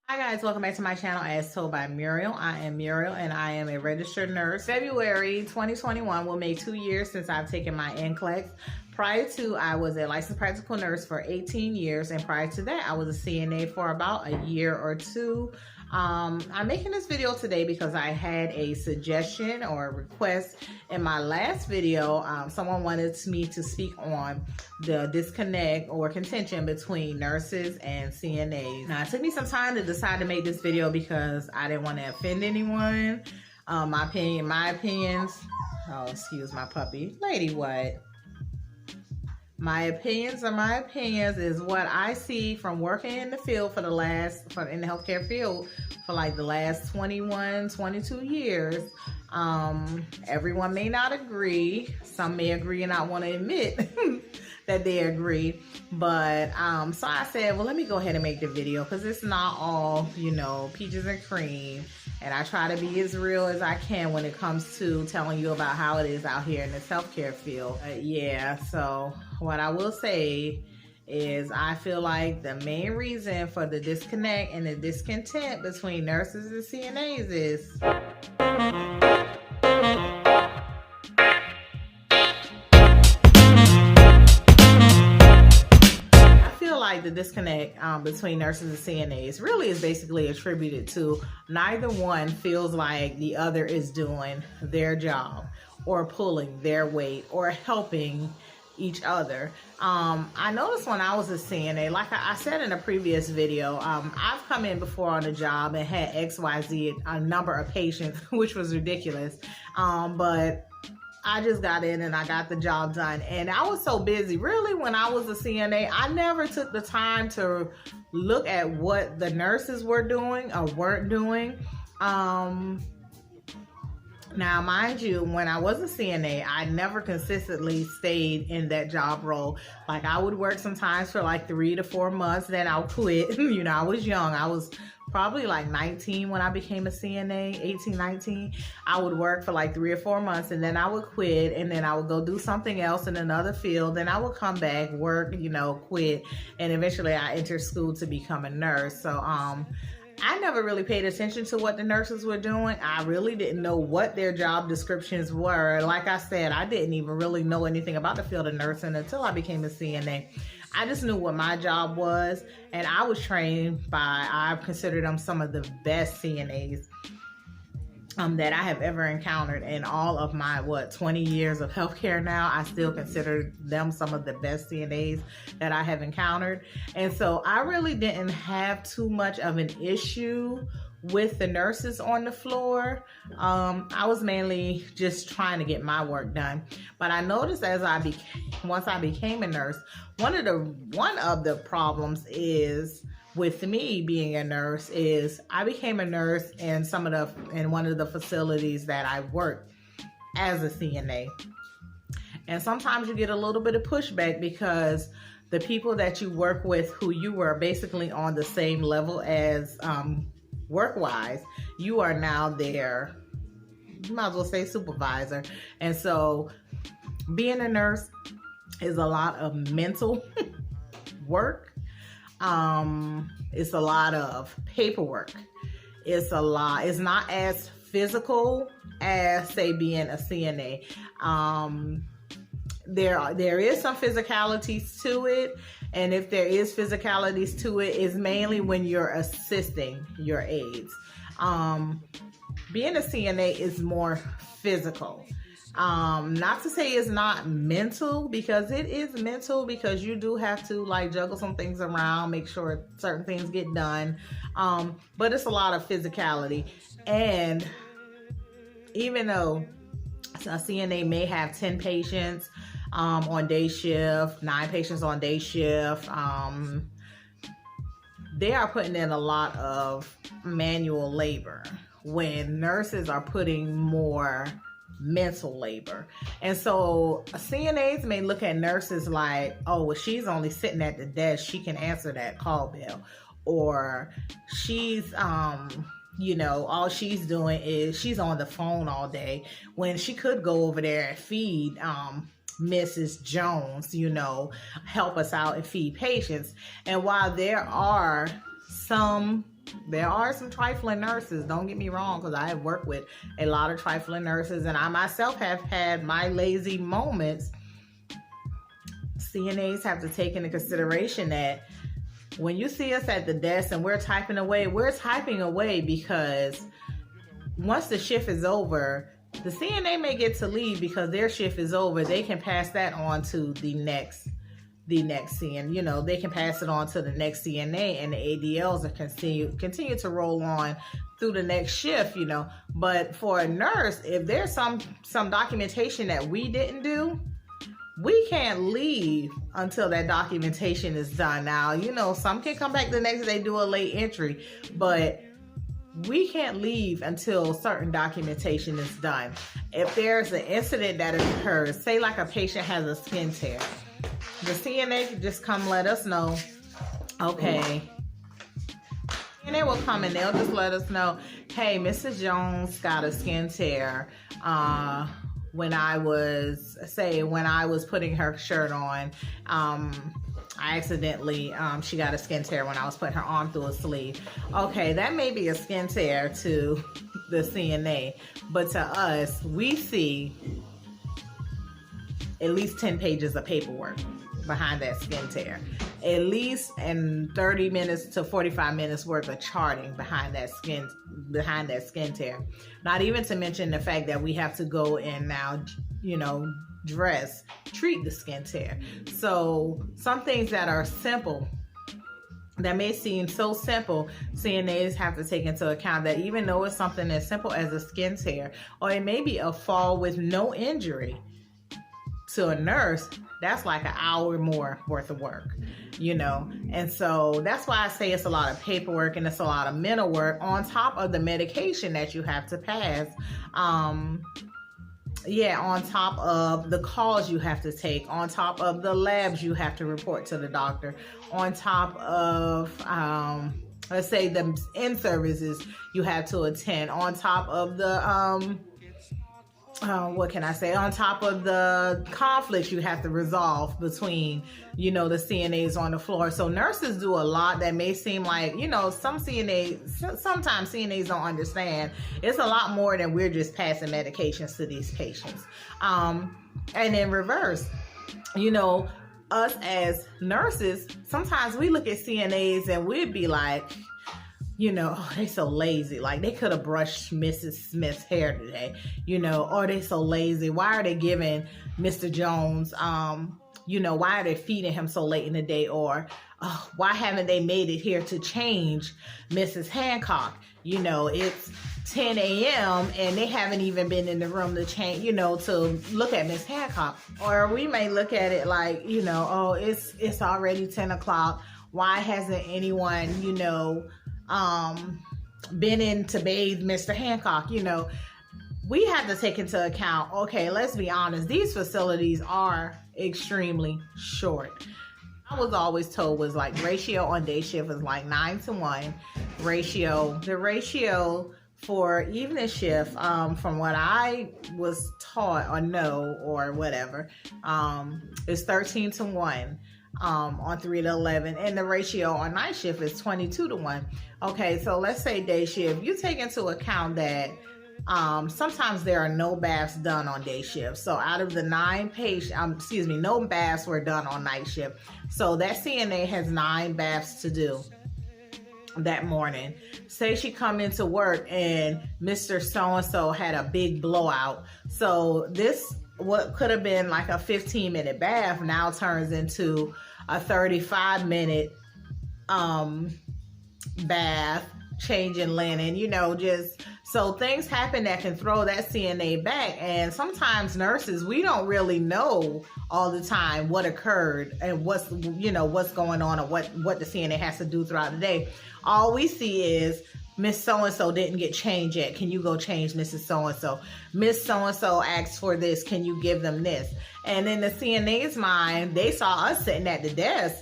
Hi guys, welcome back to my channel as told by Muriel. I am Muriel and I am a registered nurse. February 2021 will make 2 years since I've taken my NCLEX. Prior to, I was a licensed practical nurse for 18 years, and prior to that, I was a CNA for about a year or two. I'm making this video today because I had a suggestion or a request in my last video. Someone wanted me to speak on the disconnect or contention between nurses and CNAs. Now, it took me some time to decide to make this video because I didn't want to offend anyone. My opinions. Oh, excuse my puppy. Lady, what? My opinions are my opinions is what I see from working in the field in the healthcare field for like the last 21, 22 years. Everyone may not agree. Some may agree and not want to admit that they agree. But so I said, well, let me go ahead and make the video because it's not all, peaches and cream. And I try to be as real as I can when it comes to telling you about how it is out here in this healthcare field. Yeah, so what I will say is I feel like the main reason for the disconnect and the discontent between nurses and CNAs is the disconnect between nurses and CNAs really is basically attributed to neither one feels like the other is doing their job or pulling their weight or helping each other. I noticed when I was a CNA, like I said in a previous video, I've come in before on a job and had XYZ, a number of patients, which was ridiculous. But I just got in and I got the job done. And I was so busy. Really, when I was a CNA, I never took the time to look at what the nurses were doing or weren't doing. Now, mind you, when I was a CNA, I never consistently stayed in that job role. Like, I would work sometimes for like 3 to 4 months, then I'll quit. I was young. I was probably like 19 when I became a CNA, 18, 19. I would work for like 3 or 4 months and then I would quit, and then I would go do something else in another field. Then I would come back, work, quit, and eventually I entered school to become a nurse. So, I never really paid attention to what the nurses were doing. I really didn't know what their job descriptions were. Like I said, I didn't even really know anything about the field of nursing until I became a CNA. I just knew what my job was, and I was trained by, I consider them some of the best CNAs that I have ever encountered in all of my 20 years of healthcare now. I still consider them some of the best CNAs that I have encountered. And so I really didn't have too much of an issue with the nurses on the floor. I was mainly just trying to get my work done. But I noticed once I became a nurse, one of the problems is with me being a nurse is I became a nurse in one of the facilities that I worked as a CNA. And sometimes you get a little bit of pushback because the people that you work with who you were basically on the same level as work-wise, you are now their, you might as well say, supervisor. And so being a nurse is a lot of mental work. It's a lot of paperwork. It's not as physical as, say, being a CNA. There is some physicalities to it. And if there is physicalities to it, it's mainly when you're assisting your aides. Being a CNA is more physical. Not to say it's not mental, because it is mental, because you do have to juggle some things around, make sure certain things get done. But it's a lot of physicality. And even though a CNA may have 10 patients on day shift, 9 patients on day shift, they are putting in a lot of manual labor when nurses are putting more mental labor. And so CNAs may look at nurses like, oh, well, she's only sitting at the desk, she can answer that call bell, or she's all she's doing is she's on the phone all day, when she could go over there and feed Mrs. Jones, help us out and feed patients. And while there are some There are some trifling nurses, don't get me wrong, because I have worked with a lot of trifling nurses, and I myself have had my lazy moments. CNAs have to take into consideration that when you see us at the desk and we're typing away because once the shift is over, the CNA may get to leave because their shift is over. They can pass that on to the next CNA. They can pass it on to the next CNA, and the ADLs are continue to roll on through the next shift. But for a nurse, if there's some documentation that we didn't do, we can't leave until that documentation is done. Now, some can come back the next day, do a late entry, but we can't leave until certain documentation is done. If there's an incident that occurs, say like a patient has a skin tear, the CNA can just come let us know, okay. And they will come and they'll just let us know, hey, Mrs. Jones got a skin tear. When I was putting her shirt on, I accidentally, she got a skin tear when I was putting her arm through a sleeve. Okay, that may be a skin tear to the CNA, but to us, we see at least 10 pages of paperwork behind that skin tear. At least in 30 minutes to 45 minutes worth of charting behind that skin tear. Not even to mention the fact that we have to go and now, treat the skin tear. So some things that are simple, that may seem so simple, CNAs have to take into account that even though it's something as simple as a skin tear, or it may be a fall with no injury, to a nurse, that's like an hour more worth of work, and so that's why I say it's a lot of paperwork and it's a lot of mental work on top of the medication that you have to pass. On top of the calls you have to take, on top of the labs you have to report to the doctor, on top of let's say the in-services you have to attend, on top of the on top of the conflicts you have to resolve between, the CNAs on the floor. So nurses do a lot that may seem like, sometimes CNAs don't understand. It's a lot more than we're just passing medications to these patients. And in reverse, us as nurses, sometimes we look at CNAs and we'd be like, they so lazy. Like, they could have brushed Mrs. Smith's hair today, or they so lazy. Why are they giving Mr. Jones, why are they feeding him so late in the day? Or why haven't they made it here to change Mrs. Hancock? It's 10 a.m. and they haven't even been in the room to change, to look at Miss Hancock. Or we may look at it like, it's already 10 o'clock. Why hasn't anyone, been in to bathe Mr. Hancock? We have to take into account, okay, let's be honest, these facilities are extremely short. I was always told was like ratio on day shift is like 9-to-1 ratio. The ratio for evening shift, from what I was taught or know or whatever, is 13-to-1. On 3 to 11, and the ratio on night shift is 22-to-1. Okay, so let's say day shift, you take into account that sometimes there are no baths done on day shift. So out of the 9 patients, no baths were done on night shift. So that CNA has 9 baths to do that morning. Say she come into work and Mr. So-and-so had a big blowout. So what could have been like a 15-minute bath now turns into a 35-minute bath, changing linen, so things happen that can throw that CNA back. And sometimes nurses, we don't really know all the time what occurred and what's going on or what the CNA has to do throughout the day. All we see is Miss So-and-so didn't get changed yet. Can you go change Mrs. So-and-so? Miss So-and-so asked for this. Can you give them this? And in the CNA's mind, they saw us sitting at the desk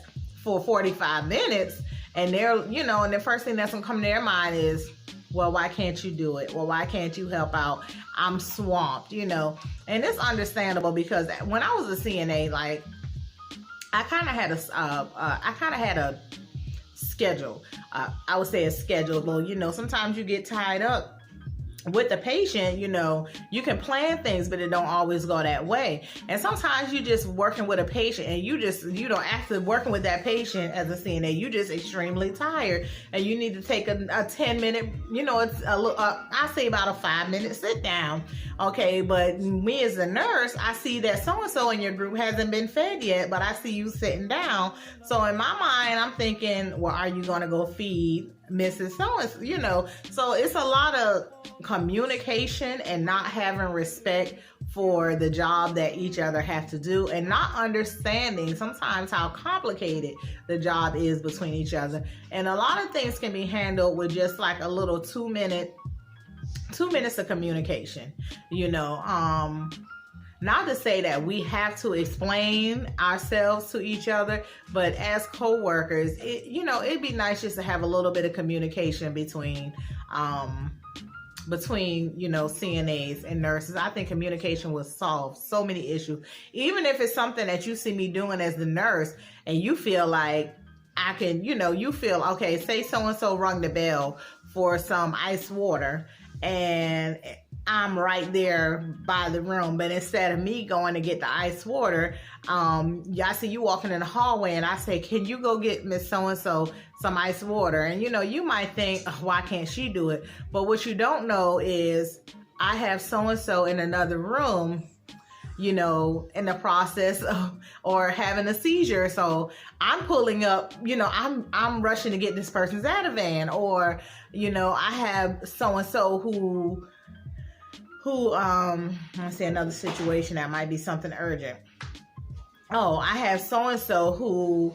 for 45 minutes. And they're, and the first thing that's going to come to their mind is, well, why can't you do it? Well, why can't you help out? I'm swamped, And it's understandable because when I was a CNA, like, I kind of had a schedule. I would say it's schedulable. Sometimes you get tied up with the patient. You can plan things, but it don't always go that way. And sometimes you just working with a patient and after working with that patient as a CNA, you just extremely tired and you need to take a 10-minute, it's I say about a 5-minute sit down. Okay. But me as a nurse, I see that so-and-so in your group hasn't been fed yet, but I see you sitting down. So in my mind, I'm thinking, well, are you going to go feed Mrs. So-and-so, so it's a lot of communication and not having respect for the job that each other have to do and not understanding sometimes how complicated the job is between each other. And a lot of things can be handled with just like a little 2 minutes of communication, Not to say that we have to explain ourselves to each other, but as co-workers, it'd be nice just to have a little bit of communication between CNAs and nurses. I think communication will solve so many issues. Even if it's something that you see me doing as the nurse and you feel like I can, you feel, okay, say so-and-so rung the bell for some ice water and I'm right there by the room, but instead of me going to get the ice water, I see you walking in the hallway and I say, can you go get Miss So-and-so some ice water? And you might think, oh, why can't she do it? But what you don't know is I have so-and-so in another room, in the process of, or having a seizure. So I'm pulling up, I'm rushing to get this person's Ativan, or, I have so-and-so who let's say another situation that might be something urgent. Oh, I have so-and-so who,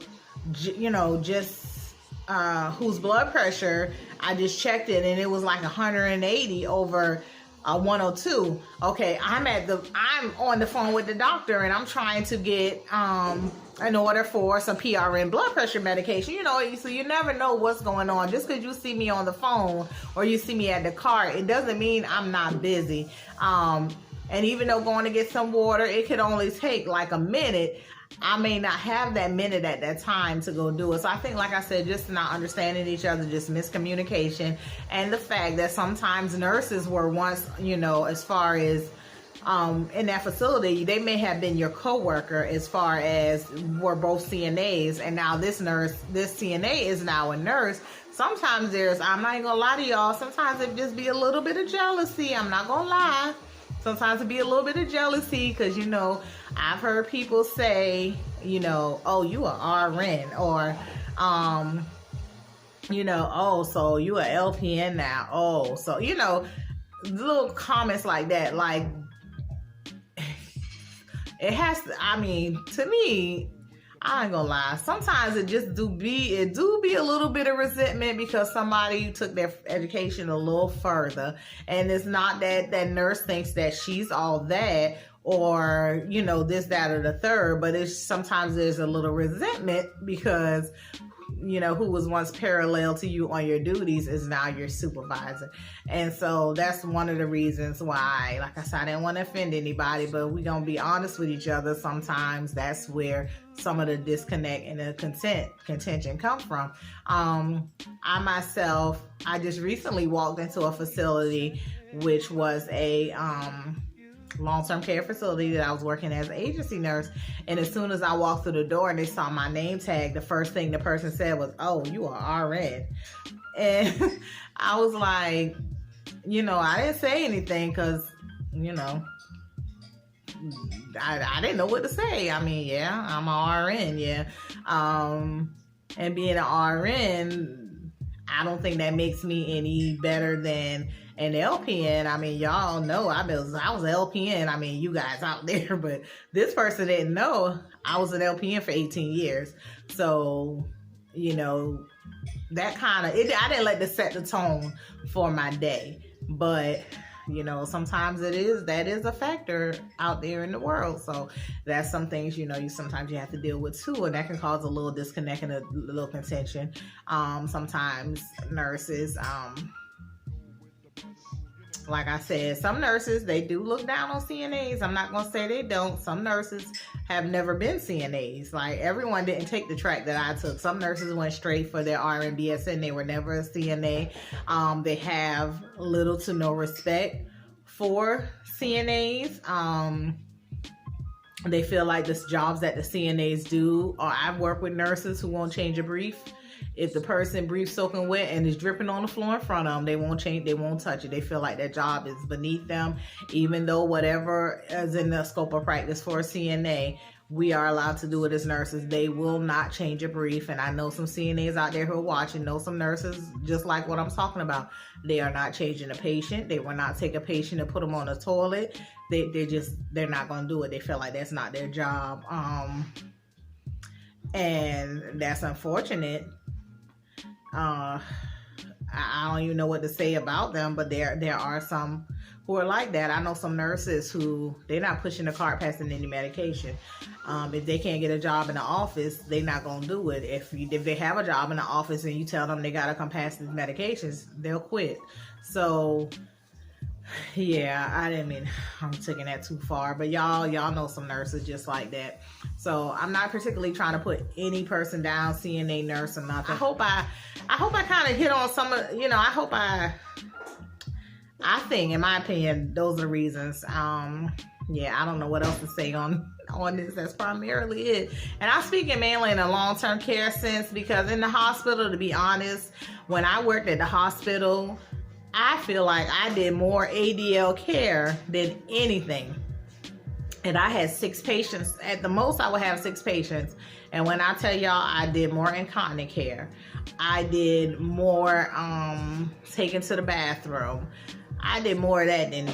whose blood pressure, I just checked it and it was like 180 over 102. Okay, I'm on the phone with the doctor and I'm trying to get an order for some PRN blood pressure medication. So you never know what's going on. Just because you see me on the phone or you see me at the cart, it doesn't mean I'm not busy. And even though going to get some water, it could only take like a minute. I may not have that minute at that time to go do it. So I think, like I said, just not understanding each other, just miscommunication, and the fact that sometimes nurses were once, as far as in that facility, they may have been your coworker as far as we're both CNAs, and now this CNA is now a nurse. Sometimes I'm not even gonna lie to y'all, sometimes it just be a little bit of jealousy. I'm not gonna lie. Sometimes it be a little bit of jealousy because, I've heard people say, oh, you are RN, or, oh, so you are LPN now. Oh, so, little comments like that, like, it has to, to me, I ain't gonna lie. Sometimes it do be a little bit of resentment because somebody took their education a little further, and it's not that nurse thinks that she's all that, or this, that, or the third, but it's sometimes there's a little resentment because who was once parallel to you on your duties is now your supervisor. And so that's one of the reasons why, like I said, I didn't want to offend anybody, but we're going to be honest with each other. Sometimes that's where some of the disconnect and the contention come from. I just recently walked into a facility, which was a, long-term care facility that I was working as an agency nurse. And as soon as I walked through the door and they saw my name tag, the first thing the person said was, oh, you are RN. And I was like, I didn't say anything because, I didn't know what to say. Yeah, I'm a RN. Yeah. And being an RN, I don't think that makes me any better than an LPN. Y'all know I was an LPN. You guys out there, but this person didn't know I was an LPN for 18 years. So, that kind of, I didn't let this set the tone for my day. But, sometimes that is a factor out there in the world. So that's some things, sometimes you have to deal with too. And that can cause a little disconnect and a little contention. Sometimes nurses, like I said, some nurses, they do look down on CNAs. I'm not going to say they don't. Some nurses have never been CNAs. Like, everyone didn't take the track that I took. Some nurses went straight for their RN, BSN. They were never a CNA. They have little to no respect for CNAs. They feel like the jobs that the CNAs do, or I've worked with nurses who won't change a brief. If the person breathes soaking wet and is dripping on the floor in front of them, they won't change, they won't touch it. They feel like their job is beneath them, even though whatever is in the scope of practice for a CNA, we are allowed to do it as nurses. They will not change a brief. And I know some CNAs out there who are watching, know some nurses just like what I'm talking about. They are not changing a patient. They will not take a patient and put them on a toilet. They're not going to do it. They feel like that's not their job. And that's unfortunate. I don't even know what to say about them, but there are some who are like that. I know some nurses who, they're not pushing the cart passing any medication. If they can't get a job in the office, they're not going to do it. If they have a job in the office and you tell them they got to come pass these medications, they'll quit. So yeah, I didn't mean, I'm taking that too far, but y'all know some nurses just like that. So I'm not particularly trying to put any person down, CNA, nurse, or nothing. I hope I kind of hit on some of, I think, in my opinion, those are the reasons. Yeah, I don't know what else to say on this. That's primarily it. And I'm speaking mainly in a long-term care sense, because in the hospital, to be honest, when I worked at the hospital, I feel like I did more ADL care than anything. And I had 6 patients. At the most, I would have 6 patients. And when I tell y'all, I did more incontinent care. I did more taken to the bathroom. I did more of that than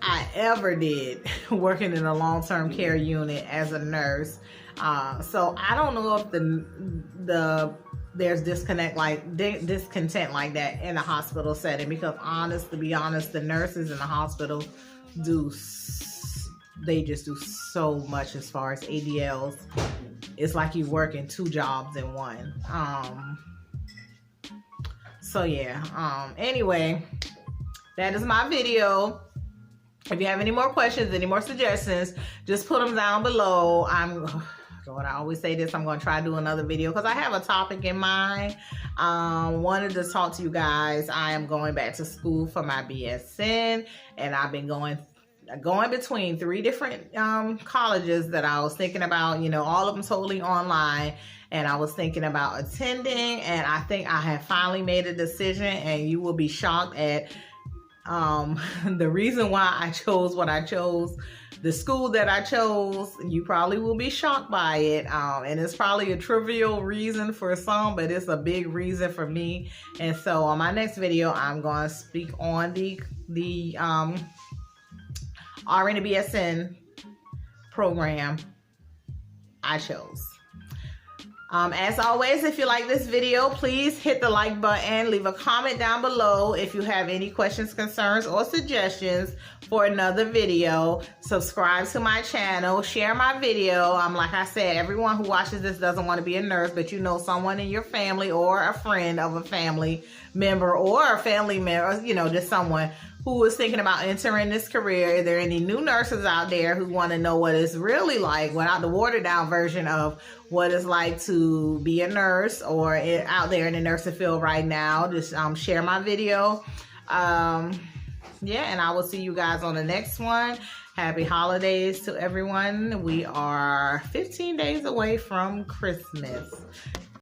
I ever did working in a long-term care unit as a nurse. So I don't know if there's discontent like that in a hospital setting, because to be honest, the nurses in the hospital they just do so much as far as ADLs. It's like you working 2 jobs in one. So yeah, anyway, that is my video. If you have any more questions, any more suggestions, just put them down below. I always say this, I'm going to try to do another video because I have a topic in mind. Wanted to talk to you guys. I am going back to school for my BSN, and I've been going between 3 different colleges that I was thinking about, all of them totally online, and I was thinking about attending, and I think I have finally made a decision, and you will be shocked at the reason why I chose what I chose. The school that I chose, you probably will be shocked by it. And it's probably a trivial reason for some, but it's a big reason for me. And so on my next video, I'm going to speak on the RN to BSN program I chose. As always, if you like this video, please hit the like button, leave a comment down below if you have any questions, concerns, or suggestions for another video. Subscribe to my channel, share my video. Like I said, everyone who watches this doesn't want to be a nurse, but you know someone in your family or a friend of a family member or a family member, just someone who is thinking about entering this career. Are there any new nurses out there who want to know what it's really like, without the watered down version of what it's like to be a nurse or out there in the nursing field right now? Just share my video. Yeah, and I will see you guys on the next one. Happy holidays to everyone. We are 15 days away from Christmas.